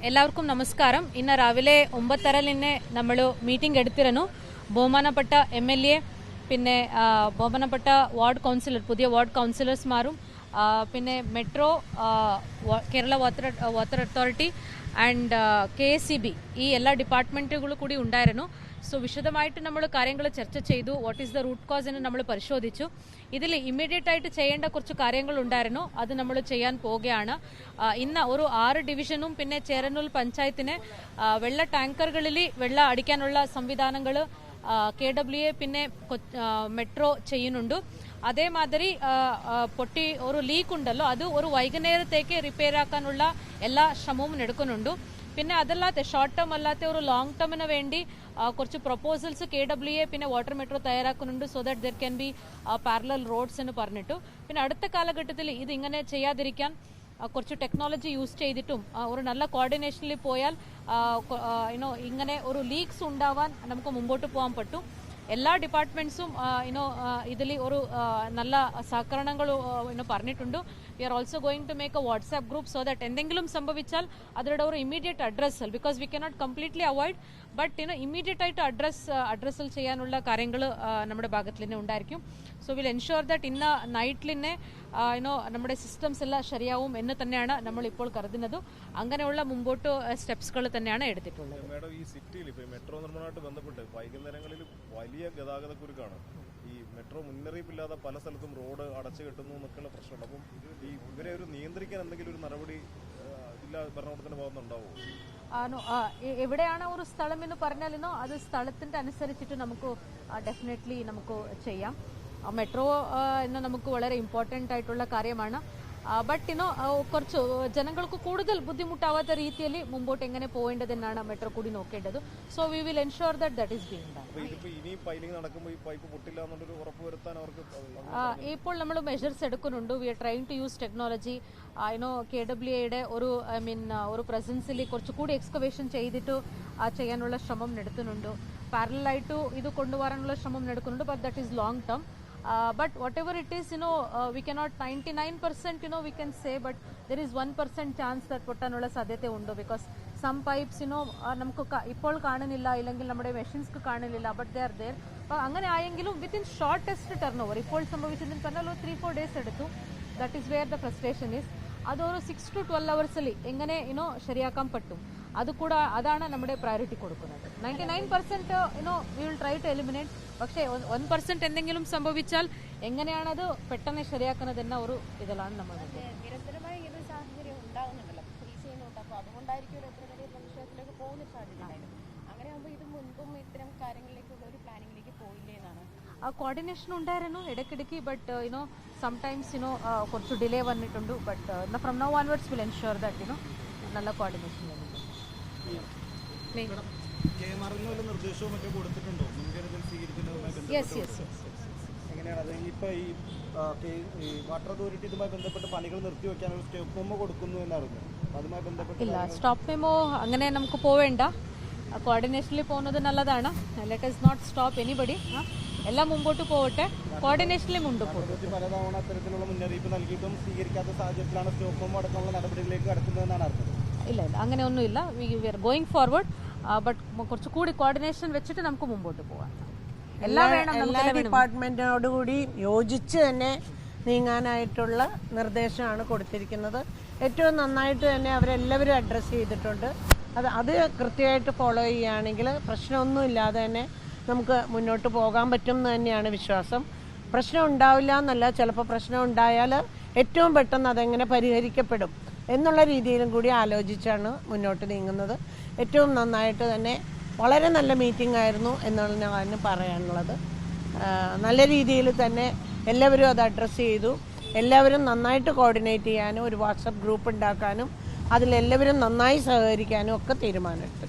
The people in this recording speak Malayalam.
എല്ലാവർക്കും നമസ്കാരം. ഇന്ന് രാവിലെ 9:30 നമ്മൾ മീറ്റിംഗ് എടുത്തിരുന്നു. ബഹുമാനപ്പെട്ട MLA പിന്നെ ബഹുമാനപ്പെട്ട വാർഡ് കൗൺസിലർ പുതിയ വാർഡ് കൗൺസിലേഴ്സ്മാരും പിന്നെ metro Kerala water authority and KSEB ഈ എല്ലാ ഡിപ്പാർട്ട്മെന്റുകളും കൂടി ഉണ്ടായിരുന്നു. സോ വിശദമായിട്ട് നമ്മൾ കാര്യങ്ങൾ ചർച്ച ചെയ്തു. What is the root cause എന്ന് നമ്മൾ പരിശോധിച്ചു. ഇതിൽ ഇമ്മീഡിയറ്റ് ആയിട്ട് ചെയ്യേണ്ട കുറച്ച് കാര്യങ്ങൾ ഉണ്ടായിരുന്നു. അത് നമ്മൾ ചെയ്യാൻ പോവുകയാണ്. ഇന്ന് ഒരു 6 ഡിവിഷനും പിന്നെ ചേരനൂർ പഞ്ചായത്തിന് വെള്ള ടാങ്കറുകളിൽ വെള്ളം അടിക്കാനുള്ള സംവിധാനങ്ങൾ KWA പിന്നെ മെട്രോ ചെയ്യുന്നുണ്ട്. അതേമാതിരി പൊട്ടി ഒരു ലീക്ക് ഉണ്ടല്ലോ, അത് ഒരു വൈകുന്നേരത്തേക്ക് റിപ്പയർ ആക്കാനുള്ള എല്ലാ ശ്രമവും എടുക്കുന്നുണ്ട്. പിന്നെ അതല്ലാത്ത ഷോർട്ട് ടേം അല്ലാത്ത ഒരു ലോങ് ടേമിന് വേണ്ടി കുറച്ച് പ്രൊപ്പോസൽസ് KWA പിന്നെ വാട്ടർ മെട്രോ തയ്യാറാക്കുന്നുണ്ട്. So that there can be parallel roads എന്ന് പറഞ്ഞിട്ടു. പിന്നെ അടുത്ത കാലഘട്ടത്തിൽ ഇത് ഇങ്ങനെ ചെയ്യാതിരിക്കാൻ കുറച്ച് ടെക്നോളജി യൂസ് ചെയ്തിട്ടും ഒരു നല്ല കോർഡിനേഷനിൽ പോയാൽ ഇങ്ങനെ ഒരു ലീക്സ് ഉണ്ടാവാൻ നമുക്ക് മുമ്പോട്ട് പോകാൻ പറ്റും. എല്ലാ ഡിപ്പാർട്ട്മെന്റ്സും ഇതിൽ ഒരു നല്ല സഹകരണങ്ങൾ പറഞ്ഞിട്ടുണ്ട്. We are also going to make a WhatsApp group so that എന്തെങ്കിലും സംഭവിച്ചാൽ അതിലൂടെ ഒരു immediate addressal because we cannot completely avoid but immediate ആയിട്ട് അഡ്രസ്സൽ ചെയ്യാനുള്ള കാര്യങ്ങൾ നമ്മുടെ ഭാഗത്തിൽ തന്നെ ഉണ്ടായിരിക്കും. സോ വിൽ എൻഷുർ ദാറ്റ് ഇന്ന് നൈറ്റിൽ തന്നെ നമ്മുടെ സിസ്റ്റംസ് എല്ലാം ശരിയാവും എന്ന് തന്നെയാണ് നമ്മൾ ഇപ്പോൾ കരുതുന്നത്. അങ്ങനെയുള്ള മുമ്പോട്ട് സ്റ്റെപ്സുകൾ തന്നെയാണ് എടുത്തിട്ടുള്ളത്. മേഡം, ഈ സിറ്റിയിൽ ഇപ്പോൾ മെട്രോ നിർമ്മാണമായിട്ട് ബന്ധപ്പെട്ട് വൈകുന്നേരങ്ങളിൽ വലിയ ഗതാഗത കുരുക്കാണ്. ഈ മെട്രോ മുന്നറിയിപ്പില്ലാതെ പല സ്ഥലത്തും റോഡ് അടച്ചു കെട്ടുന്നു എന്നൊക്കെയുള്ള പ്രശ്നമുണ്ട്. അപ്പം ഈ ഇവരെ ഒരു നിയന്ത്രിക്കാൻ എന്തെങ്കിലും ഒരു നടപടി ജില്ലാ ഭരണകൂടത്തിന്റെ ഭാഗത്തുനിന്നുണ്ടാവുമോ? എവിടെയാണ് ഒരു സ്ഥലം എന്ന് പറഞ്ഞാൽ അത് സ്ഥലത്തിന്റെ അനുസരിച്ചിട്ട് നമുക്ക് ഡെഫിനറ്റ്ലി നമുക്ക് ചെയ്യാം. മെട്രോ എന്ന് നമുക്ക് വളരെ ഇമ്പോർട്ടൻ്റ് ആയിട്ടുള്ള കാര്യമാണ്. ബട്ട് കുറച്ച് ജനങ്ങൾക്ക് കൂടുതൽ ബുദ്ധിമുട്ടാവാത്ത രീതിയിൽ മുമ്പോട്ട് എങ്ങനെ പോകേണ്ടതെന്നാണ് മെട്രോ കൂടി നോക്കേണ്ടത്. So we will ensure that is being done. ഇപ്പോൾ നമ്മൾ മെഷേഴ്സ് എടുക്കുന്നുണ്ട്. We are trying to use technology. KWAയുടെ ഒരു പ്രസൻസിൽ കുറച്ചുകൂടി എക്സ്കവേഷൻ ചെയ്തിട്ട് ചെയ്യാനുള്ള ശ്രമം നടത്തുന്നുണ്ട്. പാരലായിട്ട് ഇത് കൊണ്ടുവരാനുള്ള ശ്രമം നടക്കുന്നുണ്ട്. But that is long term. But whatever it is, we cannot 99%, we can say, but there is 1% chance that പൊട്ടാനുള്ള സാധ്യത ഉണ്ട്. Because some pipes, നമുക്ക് ഇപ്പോൾ കാണുന്നില്ല, ഇല്ലെങ്കിൽ നമ്മുടെ മെഷീൻസ് കാണുന്നില്ല, but they are there. അപ്പോൾ അങ്ങനെ ആയെങ്കിലും വിത്തിൻ ഷോർട്ടസ്റ്റ് ടേൺ ഓവർ ഇപ്പോൾ സംഭവിച്ചതെന്ന് പറഞ്ഞാൽ ഒരു 3-4 days എടുത്തു. That is where the frustration is. അതൊരു 6 to 12 hours എങ്ങനെ ശരിയാക്കാൻ പറ്റും, അതാണ് നമ്മുടെ പ്രയോറിറ്റി കൊടുക്കുന്നത്. 99% we will try to eliminate. പക്ഷേ 1% എന്തെങ്കിലും സംഭവിച്ചാൽ എങ്ങനെയാണത് പെട്ടെന്ന് ശരിയാക്കുന്നത് എന്ന ഒരു ഇതിലാണ് നമ്മൾ നിരന്തരമായി ഇതൊരു സാഹചര്യം ഉണ്ടാകുന്നുണ്ടല്ലോ, ഫേസ് ചെയ്യുന്നുണ്ട്. അപ്പോൾ അതുകൊണ്ടായിരിക്കും എത്ര വലിയ പ്രതിഷേധത്തിലേക്ക് പോകുന്ന സാധ്യതയായിരുന്നു. അങ്ങനെ ആകുമ്പോൾ ഇത് മുൻപും ഇത്തരം കാര്യങ്ങളിലേക്കുള്ള ഒരു പ്ലാനിങ്ങിലേക്ക് പോയില്ലേ എന്നാണ്. കോർഡിനേഷൻ ഉണ്ടായിരുന്നു ഇടയ്ക്കിടയ്ക്ക്. ബട്ട് സംടൈംസ് കുറച്ച് ഡിലേ വന്നിട്ടുണ്ട്. But from now onwards will ensure that നല്ല കോർഡിനേഷൻ വരുന്നുണ്ട്. ഇല്ല, സ്റ്റോപ്പ് മെമ്മോ അങ്ങനെ നമുക്ക് പോവേണ്ട. കോർഡിനേഷനിൽ പോകുന്നത് നല്ലതാണ്. Let us not stop anybody. എല്ലാം മുമ്പോട്ട് പോവട്ടെ, കോർഡിനേഷനിൽ മുമ്പോട്ട് പോകും. പലതവണ അത്തരത്തിലുള്ള മുന്നറിയിപ്പ് നൽകിയിട്ടും സ്വീകരിക്കാത്ത സാഹചര്യത്തിലാണ് സ്റ്റോപ്പ് മെമ്മോ അടക്കമുള്ള നടപടികളിലേക്ക് കടക്കുന്നതെന്നാണ് അറിഞ്ഞത്. ഇല്ല, അങ്ങനെ ഒന്നുമില്ല. We are going forward. But കുറച്ചുകൂടി കോർഡിനേഷൻ വെച്ചിട്ട് നമുക്ക് മുമ്പോട്ട് പോകാം. എല്ലാ ഡിപ്പാർട്ട്മെന്റിനോടുകൂടി യോജിച്ച് തന്നെ നീങ്ങാനായിട്ടുള്ള നിർദ്ദേശമാണ് കൊടുത്തിരിക്കുന്നത്. ഏറ്റവും നന്നായിട്ട് തന്നെ അവരെല്ലാവരും അഡ്രസ്സ് ചെയ്തിട്ടുണ്ട്. അത് കൃത്യമായിട്ട് ഫോളോ ചെയ്യുകയാണെങ്കിൽ പ്രശ്നമൊന്നുമില്ലാതെ തന്നെ നമുക്ക് മുന്നോട്ട് പോകാൻ പറ്റും എന്ന് തന്നെയാണ് വിശ്വാസം. പ്രശ്നം ഉണ്ടാവില്ല എന്നല്ല, ചിലപ്പോൾ പ്രശ്നം ഉണ്ടായാൽ ഏറ്റവും പെട്ടെന്ന് അതെങ്ങനെ പരിഹരിക്കപ്പെടും എന്നുള്ള രീതിയിലും കൂടി ആലോചിച്ചാണ് മുന്നോട്ട് നീങ്ങുന്നത്. ഏറ്റവും നന്നായിട്ട് തന്നെ വളരെ നല്ല മീറ്റിംഗ് ആയിരുന്നു എന്നാണ് പറയാനുള്ളത്. നല്ല രീതിയിൽ തന്നെ എല്ലാവരും അത് അഡ്രസ്സ് ചെയ്തു. എല്ലാവരും നന്നായിട്ട് കോർഡിനേറ്റ് ചെയ്യാനും ഒരു വാട്സപ്പ് ഗ്രൂപ്പ് ഉണ്ടാക്കാനും അതിലെല്ലാവരും നന്നായി സഹകരിക്കാനും ഒക്കെ തീരുമാനമെടുത്തു.